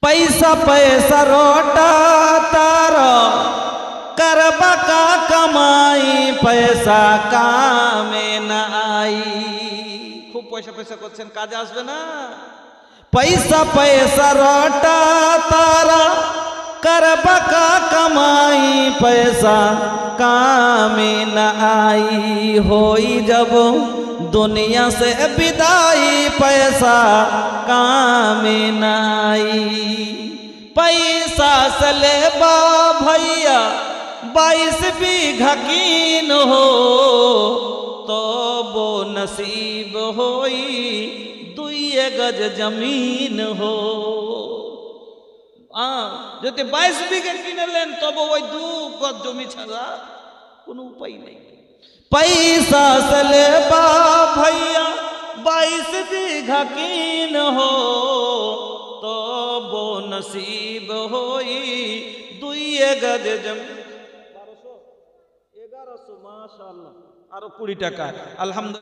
पैसा पैसा रोटा तारो करबा का कमाई पैसा कामे ना आई। खूब पैसा पैसा করছেন কাজে আসবে না। पैसा पैसा रोटा तारा करबा का कमाई पैसा कामे ना आई। होई जब दुनिया से विदाई पैसा कामे ना आई। पैसा से लेबा भैया 22 बीघा कीन हो तो वो नसीब होई 2 गज जमीन हो। যদি 22 বিঘা কিনে নেন তবে ওই 2 গজ জমি ছাড়া কোনো উপায় নেই। पैसा से लेबा भैया 22 बीघा कीन हो तो वो नसीब होई 2 गज जमीन। 1200 1100 माशाআল্লাহ আরো 20 টাকা আলহামদুলিল্লাহ।